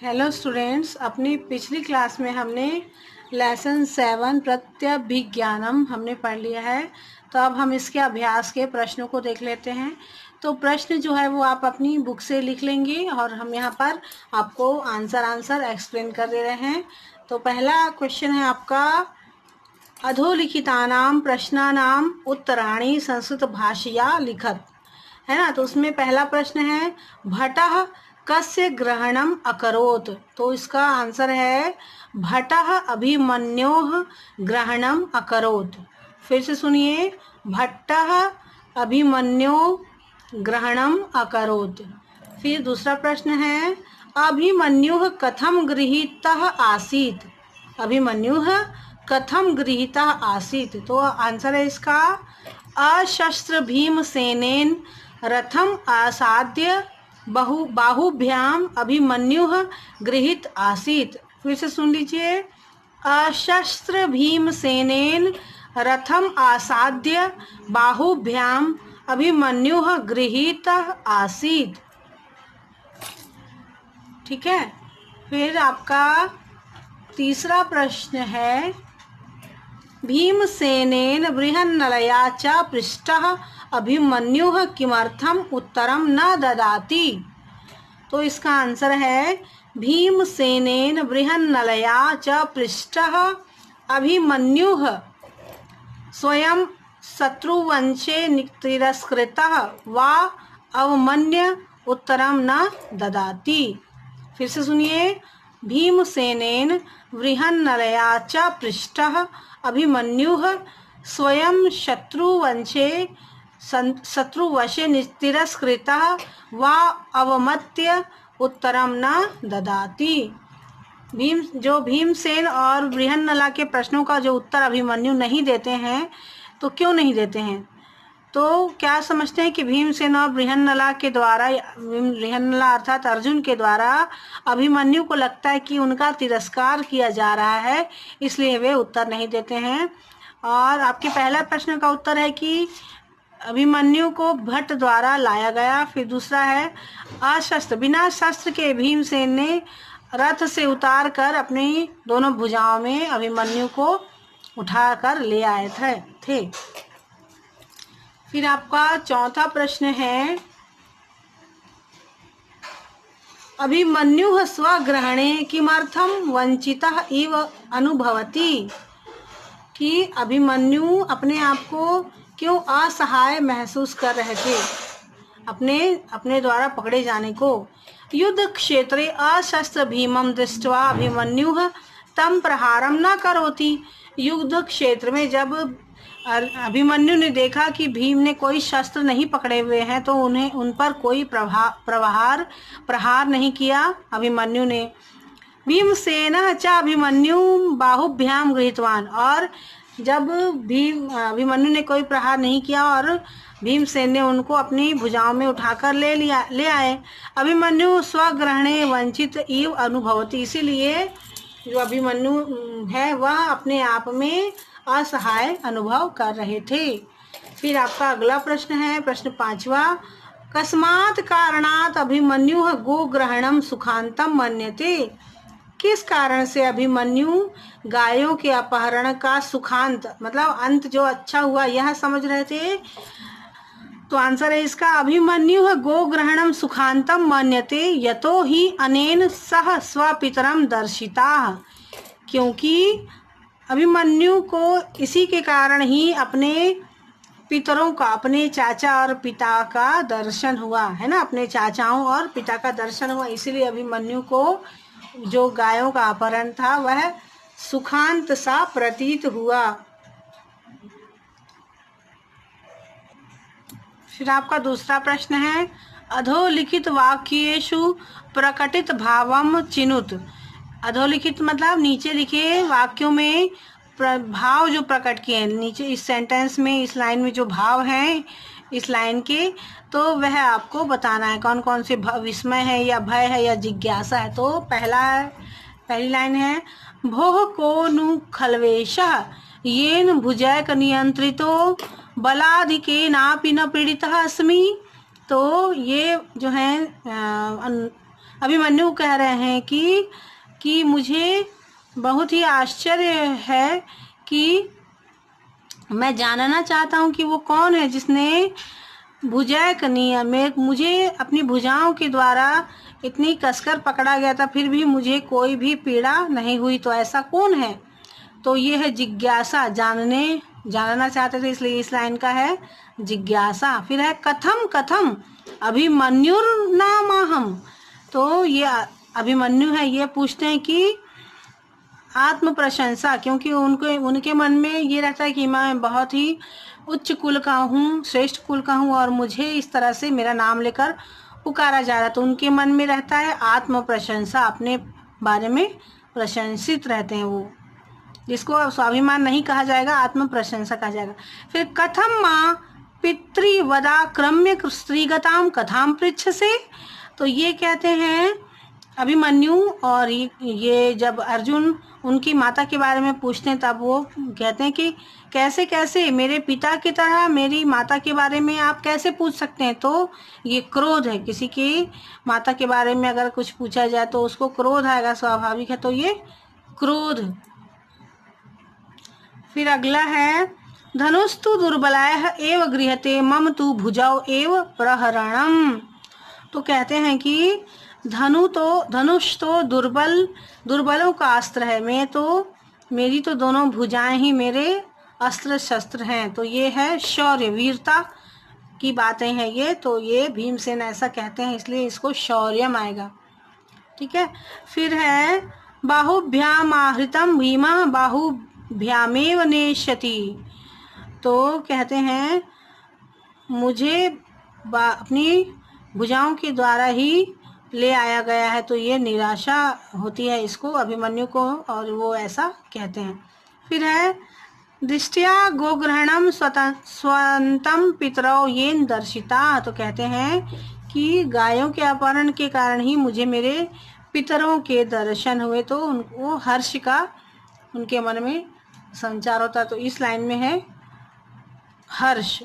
Hello students, अपनी पिछली class में हमने लेसन 7 प्रत्यभिज्ञानम हमने पढ़ लिया है। तो अब हम इसके अभ्यास के प्रश्नों को देख लेते हैं। तो प्रश्न जो है वो आप अपनी बुक से लिख लेंगे और हम यहाँ पर आपको आंसर एक्सप्लेन कर दे रहे हैं। तो पहला क्वेश्चन है आपका, अधोलिखितानां प्रश्नानां उत्तराणि संस्कृत भाषया लिखत, है ना। तो उसमें पहला प्रश्न है, भटः कस्य ग्रहणम अकरोत्। तो इसका आंसर है भटः अभिमन्योः ग्रहणम अकरोत्। फिर से सुनिए, भट्टः अभिमन्योः ग्रहणम अकरोत्। फिर दूसरा प्रश्न है, अभिमन्युः कथम गृहीतः आसीत्। अभिमन्युः कथम गृहीतः आसीत्। तो आंसर है इसका, अशस्त्र भीमसेनेन रथम आसाद्य बाहुभ्याम अभिमन्युः गृहीत आसीत्। फिर से सुन लीजिए, अशस्त्र भीमसेनेन रथम आसाद्य बाहुभ्याम अभिमन्युः गृहीत आसीत्। ठीक है। फिर आपका तीसरा प्रश्न है, भीमसेनेन बृहन्नलया च पृष्टः अभिमन्युः किमर्थम उत्तरम न ददाति। तो इसका आंसर है, भीमसेनेन बृहन्नलया च पृष्टः अभिमन्युः स्वयं शत्रुवंशे तिरस्कृतः वा अवमन्य उत्तरम न ददाति। फिर से सुनिए, भीमसेनेन बृहन्नलया च पृष्टः अभिमन्युः स्वयं शत्रुवशे तिरस्कृतः वा अवमत्य उत्तरम न ददाति। भीमसेन और बृहन्नला के प्रश्नों का जो उत्तर अभिमन्यु नहीं देते हैं, तो क्यों नहीं देते हैं? तो क्या समझते हैं कि भीमसेन और बृहन्नला के द्वारा, बृहन्नला अर्थात अर्जुन के द्वारा अभिमन्यु को लगता है कि उनका तिरस्कार किया जा रहा है, इसलिए वे उत्तर नहीं देते हैं। और आपके पहला प्रश्न का उत्तर है कि अभिमन्यु को भट्ट द्वारा लाया गया। फिर दूसरा है, अशस्त्र बिना शस्त्र के भीमसेन ने रथ से उतार कर अपनी दोनों भुजाओं में अभिमन्यु को उठाकर ले आए थे। फिर आपका चौथा प्रश्न है, अभिमन्युः स्वग्रहणे किमर्थम वंचितः इव अनुभवति। कि अभिमन्यु अपने आप को क्यों असहाय महसूस कर रहे थे अपने द्वारा पकड़े जाने को। युद्ध क्षेत्रे अशस्त्र भीमं दृष्ट्वा अभिमन्युः तम प्रहारम न करोति। युद्ध क्षेत्र में जब अभिमन्यु ने देखा कि भीम ने कोई शस्त्र नहीं पकड़े हुए हैं, तो उन पर कोई प्रहार नहीं किया अभिमन्यु ने। भीमसेनः च अभिमन्यु बाहुभ्याम गृहीतवान। और जब अभिमन्यु ने कोई प्रहार नहीं किया और भीमसेन ने उनको अपनी भुजाओं में उठाकर ले आए। अभिमन्यु स्वग्रहणे वंचित इव अनुभवति। इसीलिए जो अभिमन्यु है वह अपने आप में असहाय अनुभव कर रहे थे। फिर आपका अगला प्रश्न है, प्रश्न पांचवा, कस्मात् कारणात् अभिमन्युः गोग्रहणम सुखांतम मन्यते। किस कारण से अभिमन्यु गायों के अपहरण का सुखांत मतलब अंत जो अच्छा हुआ यह समझ रहे थे। तो आंसर है इसका, अभिमन्युः गोग्रहणम सुखांतम मन्यते यतो ही अनेन सह स्वपितरम दर्शिताः। क्योंकि अभिमन्यु को इसी के कारण ही अपने पितरों का, अपने चाचा और पिता का दर्शन हुआ, है ना। अपने चाचाओं और पिता का दर्शन हुआ, इसीलिए अभिमन्यु को जो गायों का अपहरण था वह सुखांत सा प्रतीत हुआ। फिर आपका दूसरा प्रश्न है, अधोलिखित वाक्येषु प्रकटित भावम चिनुत। अधोलिखित मतलब नीचे लिखे वाक्यों में भाव जो प्रकट किए हैं, नीचे इस सेंटेंस में, इस लाइन में जो भाव हैं इस लाइन के, तो वह आपको बताना है कौन कौन से विस्मय है या भय है या जिज्ञासा है। तो पहली लाइन है, भोः को नु खल्वेषः येन भुजैक नियंत्रितो बलाधिकेनापि न पीड़ितः अस्मि। तो ये जो है अभिमन्यु कह रहे हैं कि मुझे बहुत ही आश्चर्य है कि मैं जानना चाहता हूँ कि वो कौन है जिसने भुजैकनीय में मुझे अपनी भुजाओं के द्वारा इतनी कसकर पकड़ा गया था, फिर भी मुझे कोई भी पीड़ा नहीं हुई। तो ऐसा कौन है? तो ये है जिज्ञासा, जानना चाहते थे, इसलिए इस लाइन का है जिज्ञासा। फिर है कथम कथम अभिमन्युर्नामाहम। तो ये अभिमन्यु है, ये पूछते हैं कि आत्म प्रशंसा, क्योंकि उनके मन में ये रहता है कि मैं बहुत ही उच्च कुल का हूँ, श्रेष्ठ कुल का हूँ, और मुझे इस तरह से मेरा नाम लेकर पुकारा जा रहा है। तो उनके मन में रहता है आत्म प्रशंसा, अपने बारे में प्रशंसित रहते हैं वो, जिसको स्वाभिमान नहीं कहा जाएगा, आत्म प्रशंसा कहा जाएगा। फिर कथम माँ पितृवदा क्रम्य स्त्रीगताम कथाम पृच्छ से। तो ये कहते हैं अभिमन्यु, और ये जब अर्जुन उनकी माता के बारे में पूछते हैं तब वो कहते हैं कि कैसे कैसे मेरे पिता की तरह मेरी माता के बारे में आप कैसे पूछ सकते हैं। तो ये क्रोध है, किसी की माता के बारे में अगर कुछ पूछा जाए तो उसको क्रोध आएगा, स्वाभाविक है। तो ये क्रोध। फिर अगला है धनुस्तु दुर्बलायः एव गृह्यते मम तु भुजौ एव प्रहरणम। तो कहते हैं कि धनुष तो दुर्बलों का अस्त्र है, मेरी तो दोनों भुजाएं ही मेरे अस्त्र शस्त्र हैं। तो ये है शौर्य, वीरता की बातें हैं ये। तो ये भीमसेन ऐसा कहते हैं, इसलिए इसको शौर्यम आएगा। ठीक है। फिर है बाहुभ्याम आहृतम भीमा बाहुभ्यामेव नेष्यति। तो कहते हैं मुझे अपनी भुजाओं के द्वारा ही ले आया गया है। तो ये निराशा होती है इसको, अभिमन्यु को, और वो ऐसा कहते हैं। फिर है दृष्टिया गोग्रहणम स्वंतम पितरौ येन दर्शिता। तो कहते हैं कि गायों के अपहरण के कारण ही मुझे मेरे पितरों के दर्शन हुए। तो उनको हर्ष का उनके मन में संचार होता। तो इस लाइन में है हर्ष।